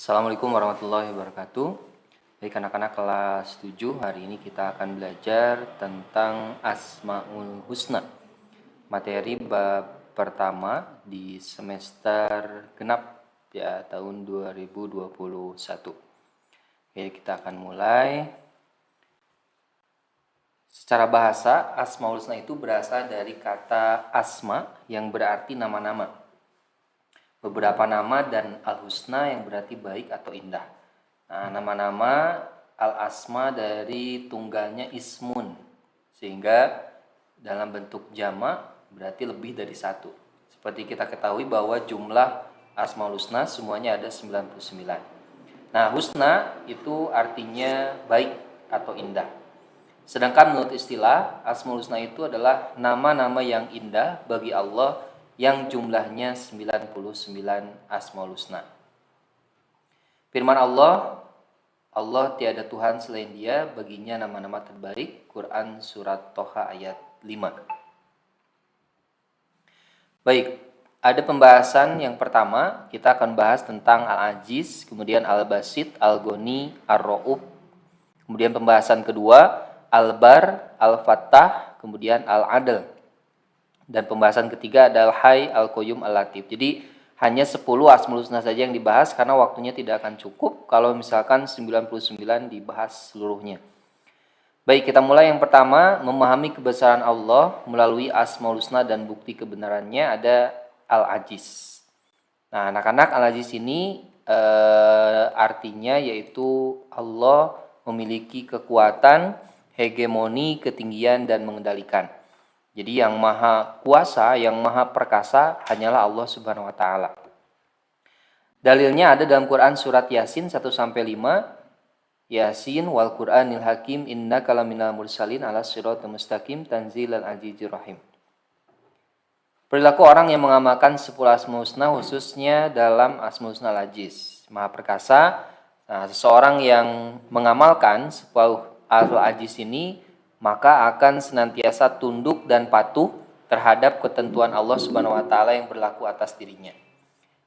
Assalamualaikum warahmatullahi wabarakatuh. Baik anak-anak kelas 7, hari ini kita akan belajar tentang Asmaul Husna. Materi bab pertama di semester genap ya tahun 2021. Oke, kita akan mulai. Secara bahasa, Asmaul Husna itu berasal dari kata asma yang berarti nama-nama. Beberapa nama dan al-husna yang berarti baik atau indah. Nah, nama-nama al-asma dari tunggalnya ismun, sehingga dalam bentuk jamak berarti lebih dari satu. Seperti kita ketahui bahwa jumlah asmaul husna semuanya ada 99. Nah, husna itu artinya baik atau indah. Sedangkan menurut istilah, asmaul husna itu adalah nama-nama yang indah bagi Allah yang jumlahnya 99 asmaul husna. Firman Allah tiada Tuhan selain Dia, baginya nama-nama terbaik. Quran surat Toha ayat 5. Baik, ada pembahasan yang pertama, kita akan bahas tentang Al-Aziz, kemudian Al-Basit, Al-Ghani, Ar-Ra'ub. Kemudian pembahasan kedua, Al-Bar, Al-Fattah, kemudian Al-Adl. Dan pembahasan ketiga adalah Al-Hayy, Al-Qayyum, Al-Latif. Jadi hanya 10 asmaul husna saja yang dibahas karena waktunya tidak akan cukup kalau misalkan 99 dibahas seluruhnya. Baik, kita mulai yang pertama, memahami kebesaran Allah melalui asmaul husna dan bukti kebenarannya ada Al-Aziz. Nah, anak-anak, Al-Aziz ini artinya yaitu Allah memiliki kekuatan, hegemoni, ketinggian dan mengendalikan. Jadi yang maha kuasa, yang maha perkasa hanyalah Allah Subhanahu wa taala. Dalilnya ada dalam Quran surat Yasin 1-5. Yasin wal Qur'anil Hakim innaka laminal mursalin ala siratal mustaqim tanzilal azizir rahim. Perilaku orang yang mengamalkan 10 asmaul husna khususnya dalam asmaul husna al-aziz, maha perkasa. Nah, seseorang yang mengamalkan 10 al-aziz ini maka akan senantiasa tunduk dan patuh terhadap ketentuan Allah Subhanahu wa taala yang berlaku atas dirinya.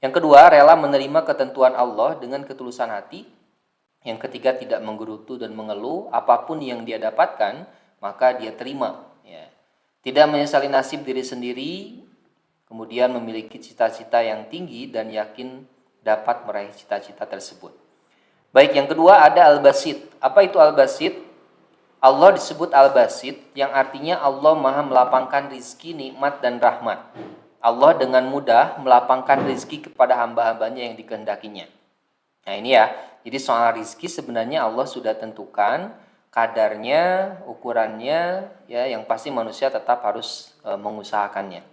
Yang kedua, rela menerima ketentuan Allah dengan ketulusan hati. Yang ketiga, tidak menggerutu dan mengeluh, apapun yang dia dapatkan, maka dia terima. Ya. Tidak menyesali nasib diri sendiri, kemudian memiliki cita-cita yang tinggi dan yakin dapat meraih cita-cita tersebut. Baik, yang kedua ada Al-Basit. Apa itu Al-Basit? Allah disebut Al-Basit yang artinya Allah maha melapangkan rizki, nikmat, dan rahmat. Allah dengan mudah melapangkan rizki kepada hamba-hambanya yang dikehendakinya. Nah ini ya, jadi soal rizki sebenarnya Allah sudah tentukan kadarnya, ukurannya, ya yang pasti manusia tetap harus mengusahakannya.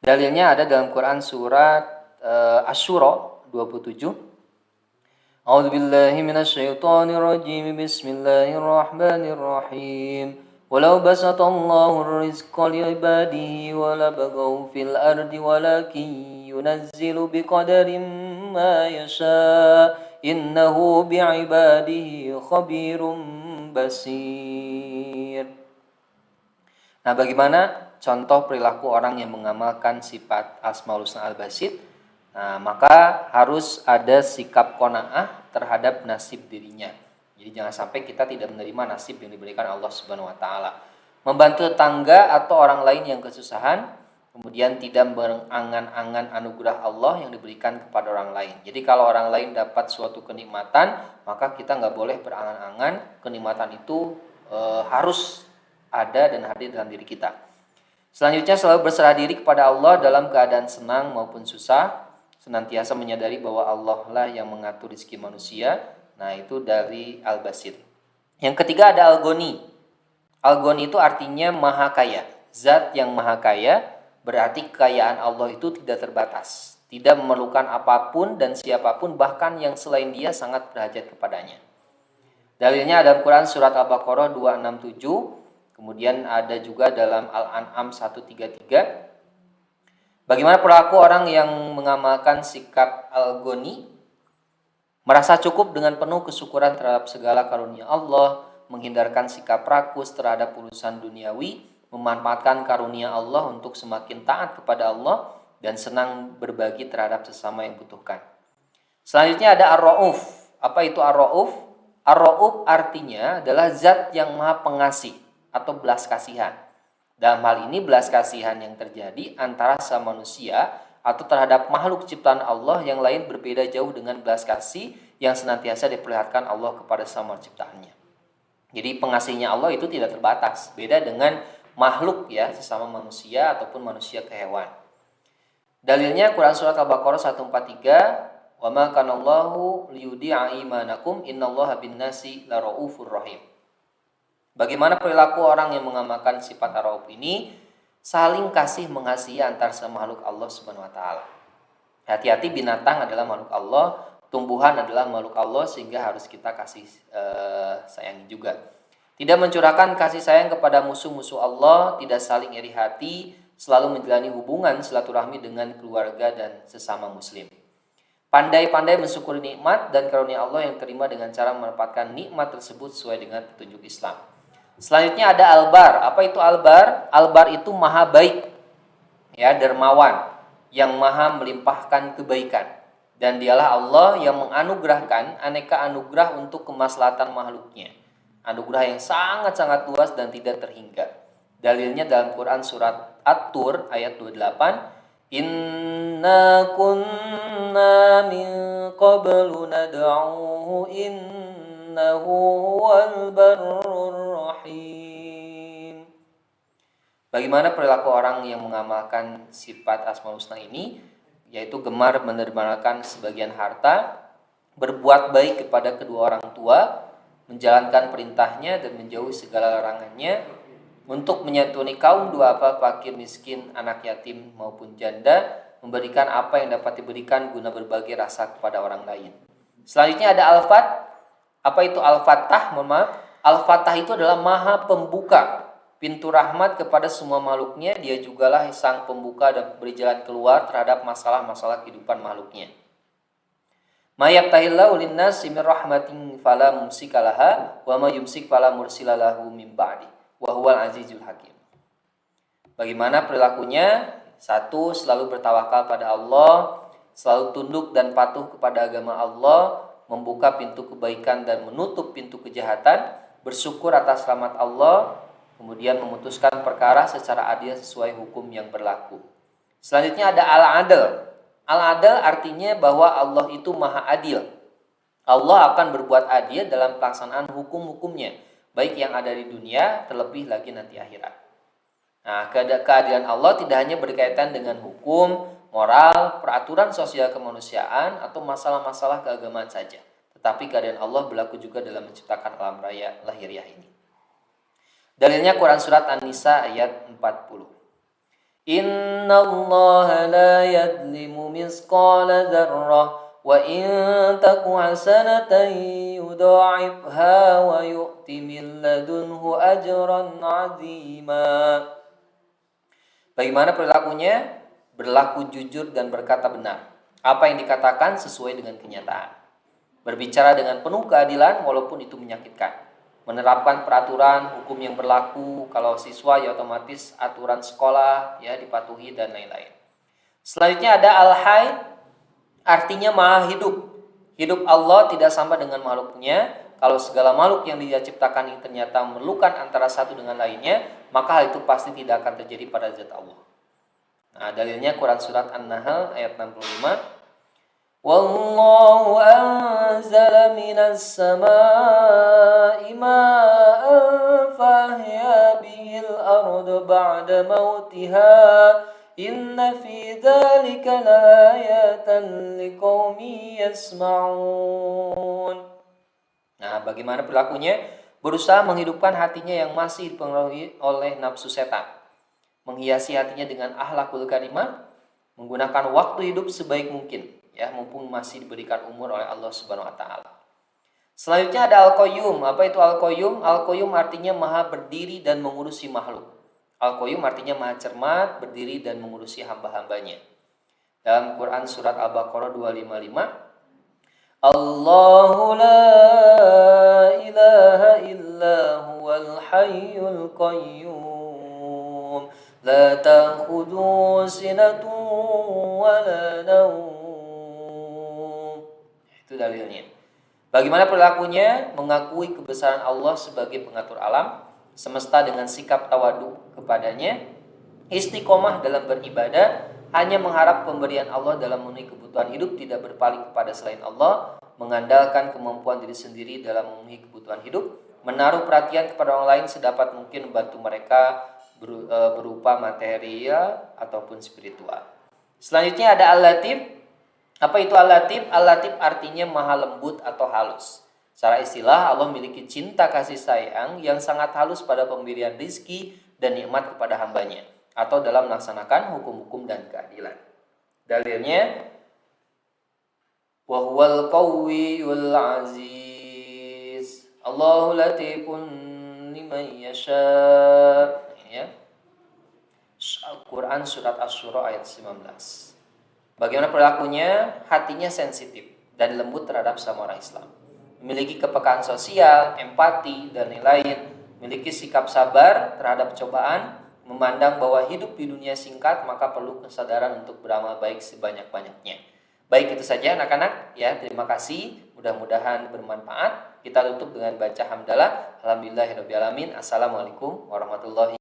Dalilnya ada dalam Quran surat Asy-Syura 27. A'udzu billahi minasyaitonir rajim. Bismillahirrahmanirrahim. Walau basatallahu rizqa li'ibadihi walabaghaw fil ardi walakin yunazzilu biqadarin ma yasha. Innahu bi'ibadihi khabirum basir. Nah, bagaimana contoh perilaku orang yang mengamalkan sifat Asmaul Husna Al-Basit? Nah, maka harus ada sikap qanaah terhadap nasib dirinya. Jadi jangan sampai kita tidak menerima nasib yang diberikan Allah Subhanahu wa taala. Membantu tetangga atau orang lain yang kesusahan, kemudian tidak berangan-angan anugerah Allah yang diberikan kepada orang lain. Jadi kalau orang lain dapat suatu kenikmatan, maka kita nggak boleh berangan-angan kenikmatan itu harus ada dan hadir dalam diri kita. Selanjutnya selalu berserah diri kepada Allah dalam keadaan senang maupun susah. Senantiasa menyadari bahwa Allah lah yang mengatur rezeki manusia. Nah, itu dari Al-Basit. Yang ketiga ada Al-Ghani. Al-Ghani itu artinya maha kaya. Zat yang maha kaya berarti kekayaan Allah itu tidak terbatas. Tidak memerlukan apapun dan siapapun, bahkan yang selain dia sangat berhajat kepadanya. Dalilnya dalam Quran surat Al-Baqarah 267. Kemudian ada juga dalam Al-An'am 133. Bagaimana perilaku orang yang mengamalkan sikap Al-Ghani? Merasa cukup dengan penuh kesyukuran terhadap segala karunia Allah, menghindarkan sikap rakus terhadap urusan duniawi, memanfaatkan karunia Allah untuk semakin taat kepada Allah, dan senang berbagi terhadap sesama yang butuhkan. Selanjutnya ada Ar-Rauf. Apa itu Ar-Rauf? Ar-Rauf artinya adalah zat yang maha pengasih atau belas kasihan. Dalam hal ini belas kasihan yang terjadi antara sama manusia atau terhadap makhluk ciptaan Allah yang lain berbeda jauh dengan belas kasih yang senantiasa diperlihatkan Allah kepada sama ciptaannya. Jadi pengasihnya Allah itu tidak terbatas, beda dengan makhluk ya, sesama manusia ataupun manusia ke hewan. Dalilnya Quran surat Al-Baqarah 143, "Wa ma kana Allahu liyudi'a imanakum innallaha bin-nasi laraufur rahim." Bagaimana perilaku orang yang mengamalkan sifat ar-rauf ini? Saling kasih mengasihi antar makhluk Allah Subhanahu wa taala. Hati-hati, binatang adalah makhluk Allah, tumbuhan adalah makhluk Allah, sehingga harus kita kasih sayangi juga. Tidak mencurahkan kasih sayang kepada musuh-musuh Allah, tidak saling iri hati, selalu menjalani hubungan silaturahmi dengan keluarga dan sesama muslim. Pandai-pandai mensyukuri nikmat dan karunia Allah yang terima dengan cara menempatkan nikmat tersebut sesuai dengan petunjuk Islam. Selanjutnya ada Al-Bar. Apa itu Al-Bar? Al-Bar itu maha baik, ya, dermawan, yang maha melimpahkan kebaikan. Dan dialah Allah yang menganugerahkan aneka anugerah untuk kemaslahatan makhluknya. Anugerah yang sangat-sangat luas dan tidak terhingga. Dalilnya dalam Quran surat At-Tur ayat 28, "Inna kunna min qablu nad'uhu innahu huwal barrur rahim." Bagaimana perilaku orang yang mengamalkan sifat Asmaul Husna ini, yaitu gemar mendermakan sebagian harta, berbuat baik kepada kedua orang tua, menjalankan perintahnya dan menjauhi segala larangannya, untuk menyantuni kaum duafa, fakir, miskin, anak yatim maupun janda, memberikan apa yang dapat diberikan guna berbagi rasa kepada orang lain. Selanjutnya ada Al-Fat. Apa itu Al-Fattah? Al-Fattah itu adalah maha pembuka pintu rahmat kepada semua makhluknya. Dia jugalah sang pembuka dan beri jalan keluar terhadap masalah-masalah kehidupan makhluknya. Ma yaftahillahu lin-nasi min rahmatin fala mumsika laha wa ma yumsik fala mursila lahu min ba'di wa huwal azizul hakim. Bagaimana perilakunya? Satu, selalu bertawakal pada Allah, selalu tunduk dan patuh kepada agama Allah, membuka pintu kebaikan dan menutup pintu kejahatan, bersyukur atas rahmat Allah, kemudian memutuskan perkara secara adil sesuai hukum yang berlaku. Selanjutnya ada Al-Adl. Al-Adl artinya bahwa Allah itu maha adil. Allah akan berbuat adil dalam pelaksanaan hukum-hukumnya, baik yang ada di dunia, terlebih lagi nanti akhirat. Nah, keadilan Allah tidak hanya berkaitan dengan hukum, moral, peraturan sosial kemanusiaan, atau masalah-masalah keagamaan saja. Tetapi keadilan Allah berlaku juga dalam menciptakan alam raya lahiriah ini. Dalilnya Quran surat An-Nisa ayat 40. Inna Allah la yadlimu misqala dzarrah wa in taku hasanatan yudha'ifha wa yu'ti min ladunhu ajran 'azima. Bagaimana perilakunya? Berlaku jujur dan berkata benar. Apa yang dikatakan sesuai dengan kenyataan. Berbicara dengan penuh keadilan walaupun itu menyakitkan. Menerapkan peraturan hukum yang berlaku, kalau siswa ya otomatis aturan sekolah ya dipatuhi dan lain-lain. Selanjutnya ada Al-Hayy, artinya maha hidup. Hidup Allah tidak sama dengan makhluknya. Kalau segala makhluk yang Dia ciptakan ini ternyata memerlukan antara satu dengan lainnya, maka hal itu pasti tidak akan terjadi pada zat Allah. Nah, dalilnya Quran surat An-Nahl ayat 65. Wallahu anzala minas samaa'i ma'an fahya bihil ardu ba'da mautiha inna fi dzalika laayatan liqaumin yasma'un. Nah, bagaimana perilakunya? Berusaha menghidupkan hatinya yang masih dipengaruhi oleh nafsu setan. Menghiasi hatinya dengan akhlakul karimah, menggunakan waktu hidup sebaik mungkin. Ya, mumpung masih diberikan umur oleh Allah Subhanahu wa taala. Selanjutnya ada Al-Qayyum. Apa itu Al-Qayyum? Al-Qayyum artinya maha berdiri dan mengurusi makhluk. Al-Qayyum artinya maha cermat, berdiri dan mengurusi hamba-hambanya. Dalam Quran surat Al-Baqarah 255, Allahu la ilaha illa huwal hayyul qayyum la ta'khudhuhu sinatun wa la nawm. Itu dalilnya. Bagaimana perilakunya? Mengakui kebesaran Allah sebagai pengatur alam semesta dengan sikap tawadu kepadanya, istiqomah dalam beribadah, hanya mengharap pemberian Allah dalam memenuhi kebutuhan hidup, tidak berpaling kepada selain Allah, mengandalkan kemampuan diri sendiri dalam memenuhi kebutuhan hidup, menaruh perhatian kepada orang lain sedapat mungkin membantu mereka berupa material ataupun spiritual. Selanjutnya ada Al-Latif. Apa itu Al-Latif? Al-Latif artinya maha lembut atau halus. Secara istilah, Allah memiliki cinta kasih sayang yang sangat halus pada pemberian rizki dan nikmat kepada hambanya, atau dalam melaksanakan hukum-hukum dan keadilan. Dalilnya, wa huwal qawwiyul aziz, Allahu latifun liman yasha. Ya. Al-Quran surat Asy-Syura ayat 19. Bagaimana perilakunya? Hatinya sensitif dan lembut terhadap sama orang Islam. Memiliki kepekaan sosial, empati, dan lain-lain. Memiliki sikap sabar terhadap cobaan. Memandang bahwa hidup di dunia singkat, maka perlu kesadaran untuk beramal baik sebanyak-banyaknya. Baik, itu saja anak-anak. Ya, terima kasih. Mudah-mudahan bermanfaat. Kita tutup dengan baca hamdalah. Alhamdulillahirabbil alamin. Assalamualaikum warahmatullahi wabarakatuh.